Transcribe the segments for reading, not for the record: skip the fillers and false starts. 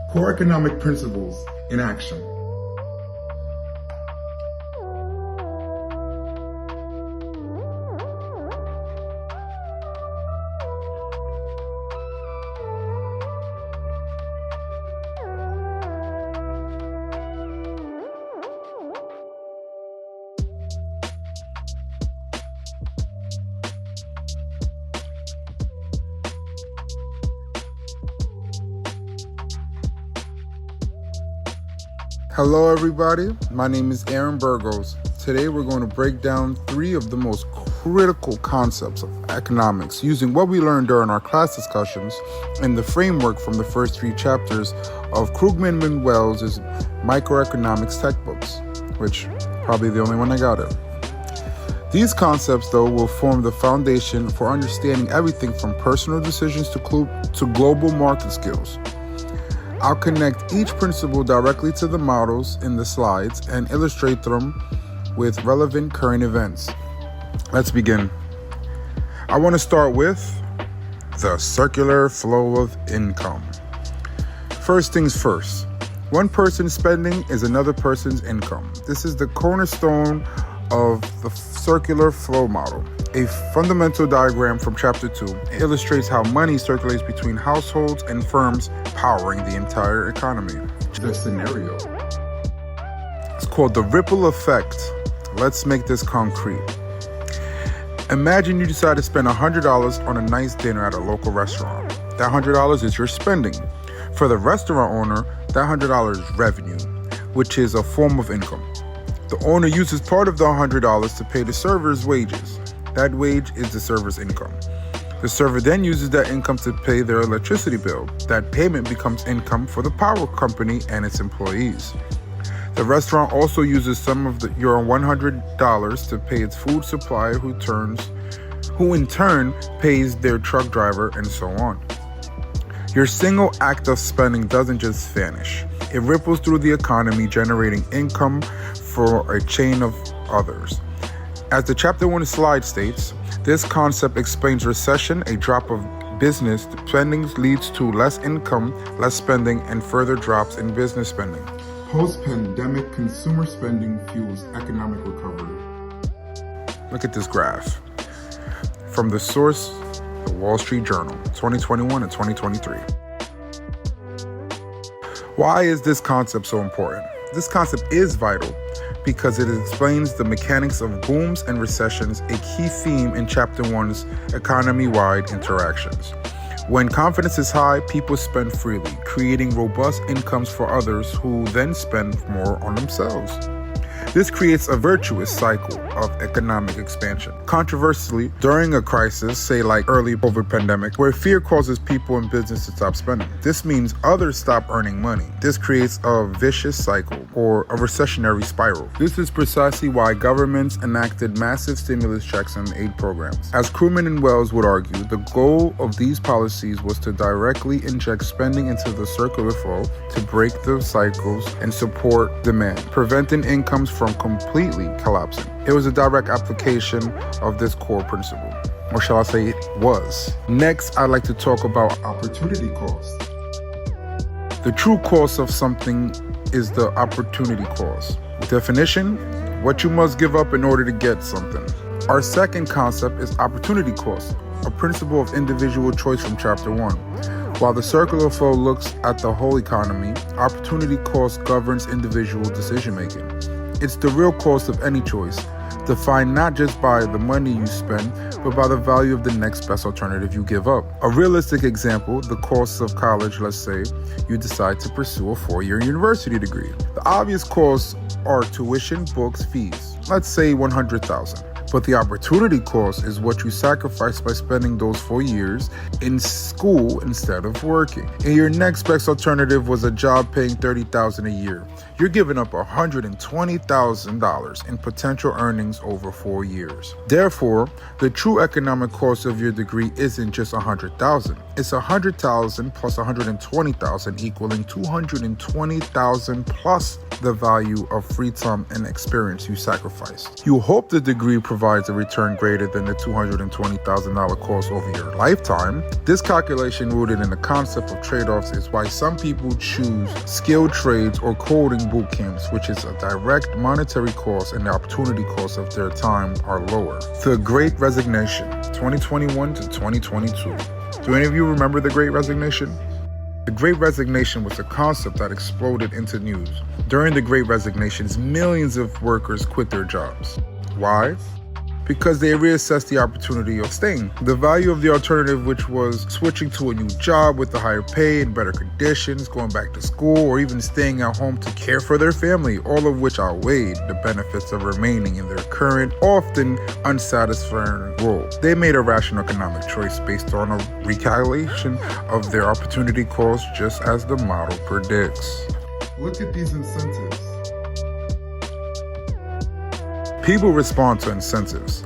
Core economic principles in action. Hello everybody, my name is Aaron Burgos. Today we're going to break down 3 of the most critical concepts of economics using what we learned during our class discussions and the framework from the first 3 chapters of Krugman and Wells' microeconomics textbooks, which probably the only one I got it. These concepts though will form the foundation for understanding everything from personal decisions to global market skills. I'll connect each principle directly to the models in the slides and illustrate them with relevant current events. Let's begin. I want to start with the circular flow of income. First things first, one person's spending is another person's income. This is the cornerstone of the circular flow model. A fundamental diagram from chapter 2 illustrates how money circulates between households and firms, powering the entire economy. The scenario. It's called the ripple effect. Let's make this concrete. Imagine you decide to spend $100 on a nice dinner at a local restaurant. That $100 is your spending. For the restaurant owner, that $100 is revenue, which is a form of income. The owner uses part of the $100 to pay the server's wages. That wage is the server's income. The server then uses that income to pay their electricity bill. That payment becomes income for the power company and its employees. The restaurant also uses some of your $100 to pay its food supplier, who in turn pays their truck driver, and so on. Your single act of spending doesn't just vanish. It ripples through the economy, generating income for a chain of others. As the chapter 1 slide states, this concept explains recession, a drop of business spending leads to less income, less spending, and further drops in business spending. Post-pandemic consumer spending fuels economic recovery. Look at this graph. From the source, the Wall Street Journal, 2021 and 2023. Why is this concept so important? This concept is vital because it explains the mechanics of booms and recessions, a key theme in Chapter 1's economy-wide interactions. When confidence is high, people spend freely, creating robust incomes for others who then spend more on themselves. This creates a virtuous cycle of economic expansion. Controversially, during a crisis, say like early COVID pandemic, where fear causes people and business to stop spending, this means others stop earning money. This creates a vicious cycle or a recessionary spiral. This is precisely why governments enacted massive stimulus checks and aid programs. As Krugman and Wells would argue, the goal of these policies was to directly inject spending into the circular flow to break the cycles and support demand, preventing incomes from completely collapsing. It was a direct application of this core principle, or shall I say it was. Next, I'd like to talk about Opportunity cost. the true cost of something is the opportunity cost. Definition: what you must give up in order to get something. Our second concept is opportunity cost, a principle of individual choice from chapter 1. While the circular flow looks at the whole economy, opportunity cost governs individual decision making. It's the real cost of any choice, defined not just by the money you spend, but by the value of the next best alternative you give up. A realistic example, the costs of college. Let's say you decide to pursue a 4-year university degree. The obvious costs are tuition, books, fees. Let's say $100,000. But the opportunity cost is what you sacrifice by spending those 4 years in school instead of working. And your next best alternative was a job paying $30,000 a year. you're giving up $120,000 in potential earnings over 4 years. Therefore, the true economic cost of your degree isn't just $100,000. It's $100,000 plus $120,000 equaling $220,000 plus the value of free time and experience you sacrificed. You hope the degree provides a return greater than the $220,000 cost over your lifetime. This calculation rooted in the concept of trade-offs is why some people choose skilled trades or coding boot camps, which is a direct monetary cost, and the opportunity cost of their time are lower. The Great Resignation, 2021 to 2022. Do any of you remember the Great Resignation? The Great Resignation was a concept that exploded into news. During the Great Resignation, millions of workers quit their jobs. Why? Because they reassessed the opportunity of staying. The value of the alternative, which was switching to a new job with a higher pay and better conditions, going back to school, or even staying at home to care for their family, all of which outweighed the benefits of remaining in their current, often unsatisfying role. They made a rational economic choice based on a recalculation of their opportunity cost, just as the model predicts. Look at these incentives. People respond to incentives,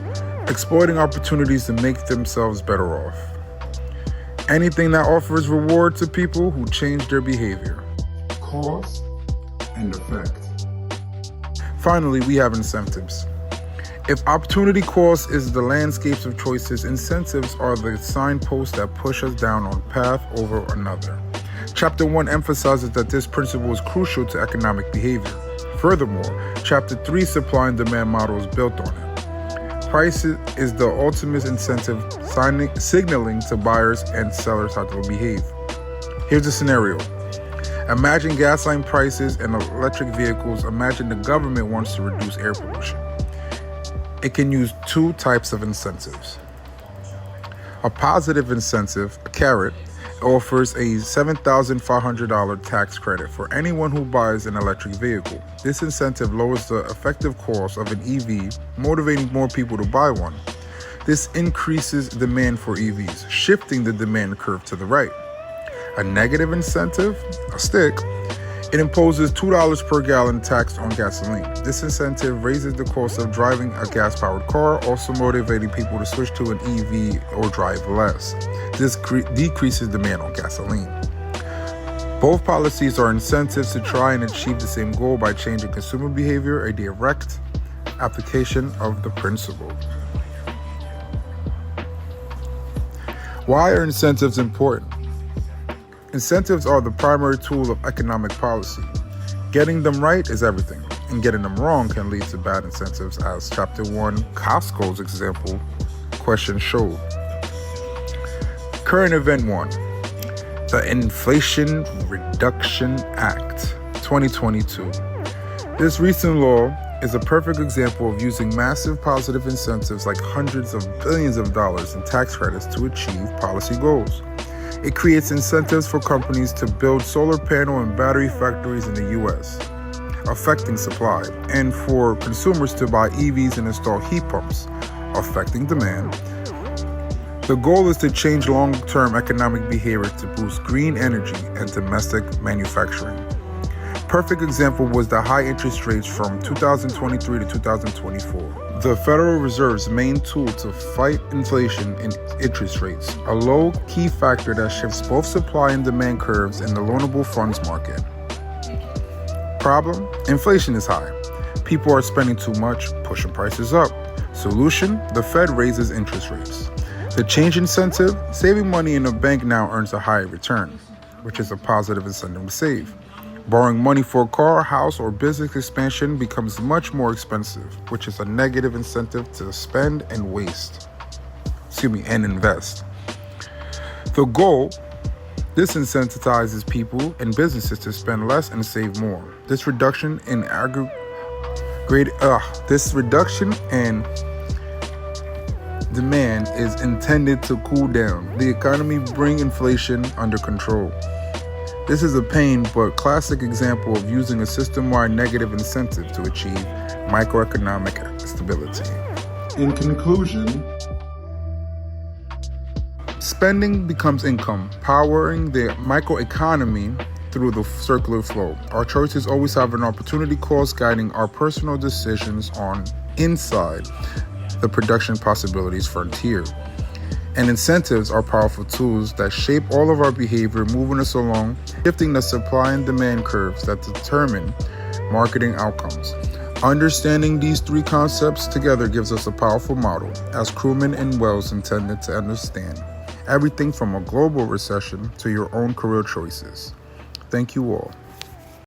exploiting opportunities to make themselves better off. Anything that offers reward to people who change their behavior. Cause and effect. Finally, we have incentives. If opportunity cost is the landscapes of choices, incentives are the signposts that push us down one path over another. Chapter 1 emphasizes that this principle is crucial to economic behavior. Furthermore, Chapter 3 supply and demand model is built on it. Price is the ultimate incentive, signaling to buyers and sellers how to behave. Here's a scenario. Imagine gasoline prices and electric vehicles. Imagine the government wants to reduce air pollution. It can use two types of incentives. A positive incentive, a carrot, offers a $7,500 tax credit for anyone who buys an electric vehicle. This incentive lowers the effective cost of an EV, motivating more people to buy one. This increases demand for EVs, shifting the demand curve to the right. A negative incentive, a stick, it imposes $2 per gallon tax on gasoline. This incentive raises the cost of driving a gas-powered car, also motivating people to switch to an EV or drive less. This decreases demand on gasoline. Both policies are incentives to try and achieve the same goal by changing consumer behavior, a direct application of the principle. Why are incentives important? Incentives are the primary tool of economic policy. Getting them right is everything, and getting them wrong can lead to bad incentives, as Chapter 1, Costco's example question showed. Current Event 1, the Inflation Reduction Act, 2022. This recent law is a perfect example of using massive positive incentives like hundreds of billions of dollars in tax credits to achieve policy goals. It creates incentives for companies to build solar panel and battery factories in the U.S., affecting supply, and for consumers to buy EVs and install heat pumps, affecting demand. The goal is to change long-term economic behavior to boost green energy and domestic manufacturing. Perfect example was the high interest rates from 2023 to 2024. The Federal Reserve's main tool to fight inflation in interest rates, a low key factor that shifts both supply and demand curves in the loanable funds market. Problem? Inflation is high. People are spending too much, pushing prices up. Solution? The Fed raises interest rates. The change incentive? Saving money in a bank now earns a higher return, which is a positive incentive to save. Borrowing money for a car, house, or business expansion becomes much more expensive, which is a negative incentive to spend and invest. The goal, this incentivizes people and businesses to spend less and save more. This reduction in demand is intended to cool down the economy, bring inflation under control. This is a pain but classic example of using a system-wide negative incentive to achieve microeconomic stability. In conclusion, spending becomes income, powering the microeconomy through the circular flow. Our choices always have an opportunity cost guiding our personal decisions on inside the production possibilities frontier. And incentives are powerful tools that shape all of our behavior, moving us along, shifting the supply and demand curves that determine marketing outcomes. Understanding these three concepts together gives us a powerful model, as Krugman and Wells intended to understand everything from a global recession to your own career choices. Thank you all.